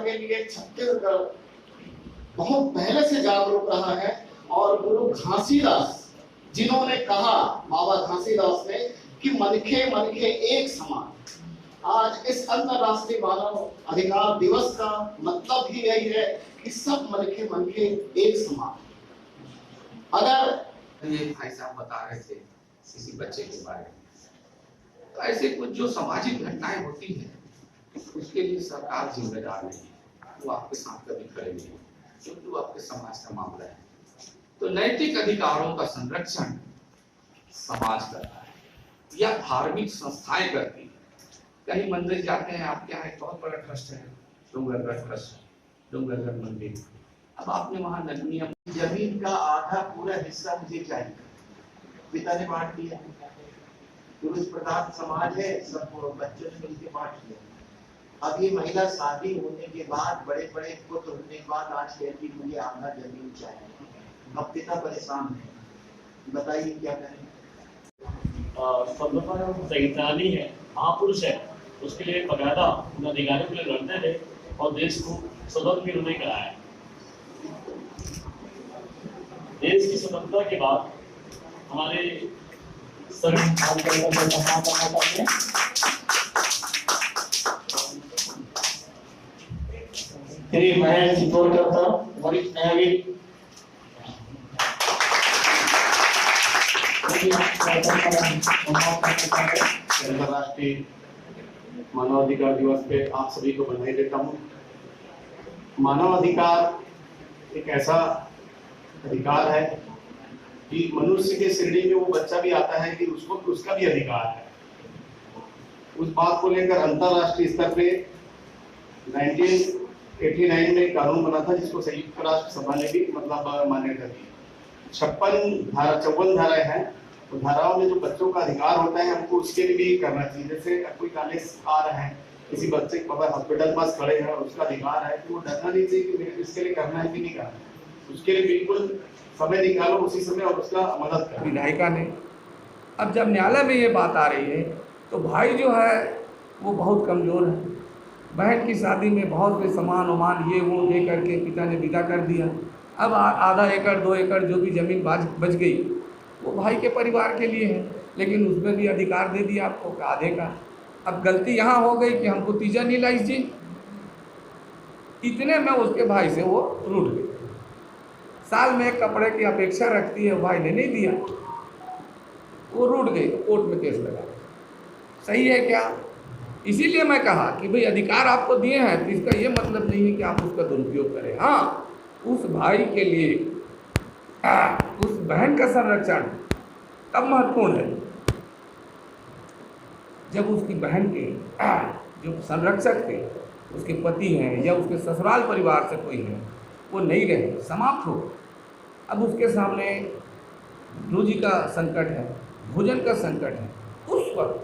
के लिए छत्तीसगढ़ बहुत पहले से जागरूक रहा है। और गुरु घासीदास जिन्होंने कहा, बाबा घासीदास ने, कि मनखे मनखे एक समान। आज इस अंतरराष्ट्रीय मानव अधिकार दिवस का मतलब ही यही है कि सब मनखे मनखे एक समान। अगर ये भाई साहब बता रहे थे किसी बच्चे के बारे में, तो ऐसे कुछ जो सामाजिक घटनाएं होती हैं उसके लिए सरकार जिम्मेदार नहीं है, वो आपके साथ कभी खड़े नहीं है, क्योंकि वो आपके समाज का मामला है। तो नैतिक अधिकारों का संरक्षण समाज करता है या धार्मिक संस्थाएं करती है। कहीं मंदिर जाते हैं, आप क्या है, बहुत बड़ा ट्रस्ट है, डूंगरगढ़ ट्रस्ट, डूंगरगढ़ मंदिर। अब आपने वहां नियम, जमीन का आधा पूरा हिस्सा मुझे चाहिए, पिता ने बांट दिया। पुरुष प्रधान समाज है, सब बच्चों ने मिलकर बांट दिया। अब ये महिला शादी होने के बाद, बड़े बड़े पुत्र होने के बाद आज कहती मुझे आधा जमीन चाहिए। अब पिता परेशान है, बताइए क्या करें। सैतानी है, महापुरुष है, उसके लिए बकायदा उन अधिकारियों के लिए लड़ते थे और देश को स्वतंत्र भी उन्होंने कराया। देश की स्वतंत्रता के बाद हमारे मैं रिपोर्ट करता हूँ वरिष्ठ न्यायाधीश अंतर्राष्ट्रीय मानवाधिकार दिवस पे आप सभी को बधाई देता हूँ। मानवाधिकार एक ऐसा अधिकार है कि मनुष्य के श्रेणी में वो बच्चा भी आता है कि उसको उसका भी अधिकार है। उस बात को लेकर अंतर्राष्ट्रीय स्तर पे 1989 में कानून बना था, जिसको संयुक्त राष्ट्र सभा ने भी मतलब मान्यता दी। 54 धाराएं हैं। तो धाराओं में जो बच्चों का अधिकार होता है, हमको उसके लिए भी करना चाहिए। जैसे कोई कॉलेज आ रहा है, किसी बच्चे के पापा हॉस्पिटल पास खड़े हैं और उसका अधिकार है, तो वो डरना नहीं चाहिए कि मेरे इसके लिए करना है कि नहीं करना। उसके लिए बिल्कुल समय निकालो उसी समय और उसका मदद करो। विधायिका ने, अब जब न्यायालय में ये बात आ रही है तो भाई जो है वो बहुत कमज़ोर है। बहन की शादी में बहुत से सामान वामान ये वो दे करके पिता ने विदा कर दिया। अब आधा एकड़ 2 एकड़ जो भी ज़मीन बच गई वो भाई के परिवार के लिए है, लेकिन उसमें भी अधिकार दे दिया आपको आधे का। अब गलती यहाँ हो गई कि हमको तीजा नहीं लाई जी, इतने में उसके भाई से वो रूठ गई। साल में एक कपड़े की अपेक्षा रखती है, भाई ने नहीं दिया, वो रूठ गई, कोर्ट में केस लगा। सही है क्या? इसीलिए मैं कहा कि भाई अधिकार आपको दिए हैं तो इसका ये मतलब नहीं है कि आप उसका दुरुपयोग करें। हाँ, उस भाई के लिए उस बहन का संरक्षण तब महत्वपूर्ण है जब उसकी बहन के जो संरक्षक थे, उसके पति हैं या उसके ससुराल परिवार से कोई है, वो नहीं रहे, समाप्त हो। अब उसके सामने रोजी का संकट है, भोजन का संकट है, उस वक्त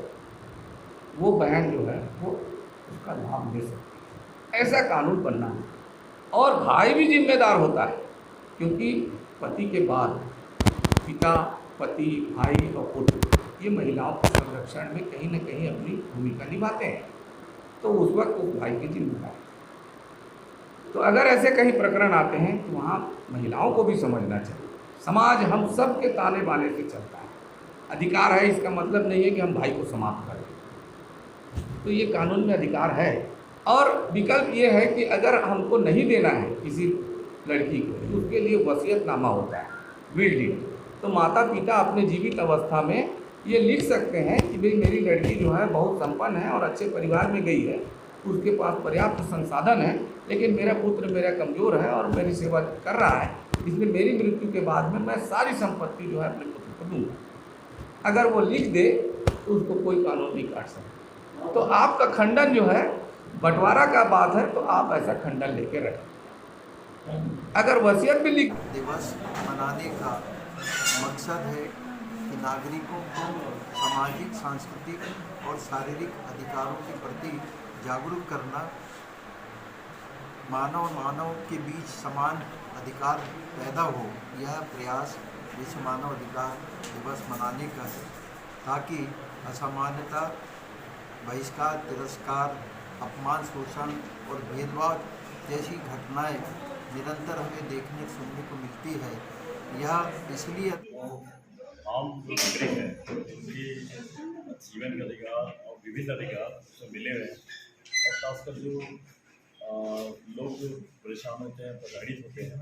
वो बहन जो है वो उसका लाभ ले सकती है। ऐसा कानून बनना है। और भाई भी जिम्मेदार होता है, क्योंकि पति के बाद पिता, पति, भाई और पुत्र ये महिलाओं के संरक्षण में कहीं न कहीं अपनी भूमिका निभाते हैं, तो उस वक्त उस भाई की जिम्मेदारी। तो अगर ऐसे कहीं प्रकरण आते हैं तो वहाँ महिलाओं को भी समझना चाहिए। समाज हम सब के ताने बाने से चलता है। अधिकार है इसका मतलब नहीं है कि हम भाई को समाप्त करें। तो ये कानून में अधिकार है। और विकल्प ये है कि अगर हमको नहीं देना है किसी लड़की को, तो उसके लिए वसीयतनामा होता है, विल डीड। तो माता पिता अपने जीवित अवस्था में ये लिख सकते हैं कि भाई मेरी लड़की जो है बहुत संपन्न है और अच्छे परिवार में गई है, उसके पास पर्याप्त संसाधन है, लेकिन मेरा पुत्र मेरा कमज़ोर है और मेरी सेवा कर रहा है, इसलिए मेरी मृत्यु के बाद में मैं सारी संपत्ति जो है अपने पुत्र को दूँगा। अगर वो लिख दे तो उसको कोई कानून नहीं काट सकता। तो आपका खंडन जो है, बंटवारा का बात है, तो आप ऐसा खंडन लेके रखें। अगर वसीयत भी लिख दिवस मनाने का मकसद है कि नागरिकों को सामाजिक, सांस्कृतिक और शारीरिक अधिकारों के प्रति जागरूक करना, मानव के बीच समान अधिकार पैदा हो, यह प्रयास विश्व मानव अधिकार दिवस मनाने का है, ताकि असमानता, बहिष्कार, तिरस्कार, अपमान, शोषण और भेदभाव जैसी घटनाएं निरंतर हमें देखने सुनने को मिलती है। यह इसलिए आम जो नागरिक है उनकी जीवन का अधिकार और विभिन्न अधिकार जो मिले हुए हैं, और खासकर जो लोग जो परेशान होते हैं, प्रताड़ित होते हैं,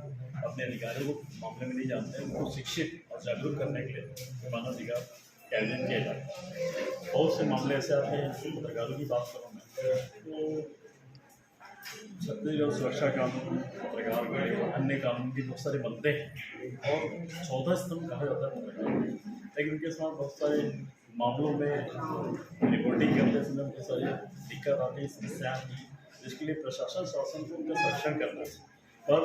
अपने अधिकारों को मामले में नहीं जानते हैं, उनको शिक्षित और जागरूक करने के लिए मानव अधिकार का आयोजन किया जाता है। बहुत से मामले ऐसे आते हैं, जैसे पत्रकारों की बात करूँ मैं तो छत्तीसगढ़ सुरक्षा कानून, पत्रकार के अन्य कानून भी बहुत सारे बनते हैं और 14 स्तंभ कहा जाता है पत्रकार, लेकिन उनके साथ बहुत सारे मामलों में रिपोर्टिंग करते समय बहुत सारी दिक्कत आती है, समस्या आती है, जिसके लिए प्रशासन शासन को उनका संरक्षण करना है, पर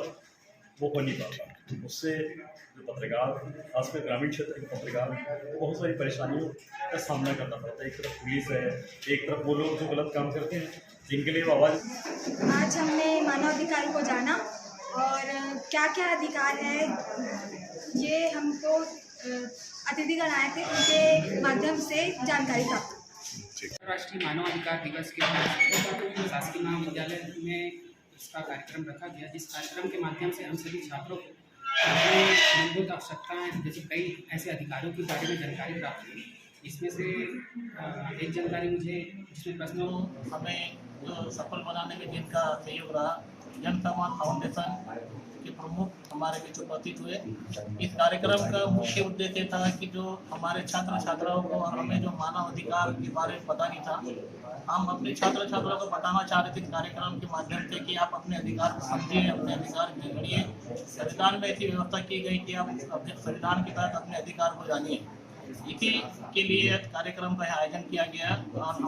वो हो नहीं पाता। उससे जो पत्रकार, खासकर ग्रामीण क्षेत्र के पत्रकार, बहुत सारी परेशानियों का सामना करना पड़ता है। एक तरफ पुलिस है, एक तरफ वो लोग जो गलत काम करते हैं जिनके लिए वो आवाज़। आज हमने मानवाधिकार को जाना और क्या क्या अधिकार है ये हमको अतिथिगण आए थे, उनके माध्यम से जानकारी प्राप्त। राष्ट्रीय मानवाधिकार दिवस के अवसर शासकीय महाविद्यालय में इसका कार्यक्रम रखा गया, जिस कार्यक्रम के माध्यम से हम सभी छात्रों को अपनी मूलभूत आवश्यकताएं जैसे कई ऐसे अधिकारों के बारे में जानकारी प्राप्त हुई। इसमें से एक जानकारी मुझे इसमें प्रश्नों हमें जो सफल बनाने में जिनका सहयोग रहा, जन सम्मान फाउंडेशन के प्रमुख हमारे बीच उपस्थित हुए। इस कार्यक्रम का मुख्य उद्देश्य था कि जो हमारे छात्र छात्राओं को और हमें जो मानव अधिकार के बारे में पता नहीं था, हम अपने छात्र छात्राओं को बताना चाह रहे थे इस कार्यक्रम के माध्यम से कि आप अपने अधिकार को समझिए, अपने अधिकार में जुड़िए। संविधान में ऐसी व्यवस्था की गई कि आप संविधान के तहत अपने अधिकार को जानिए। इसी के लिए कार्यक्रम का आयोजन किया गया और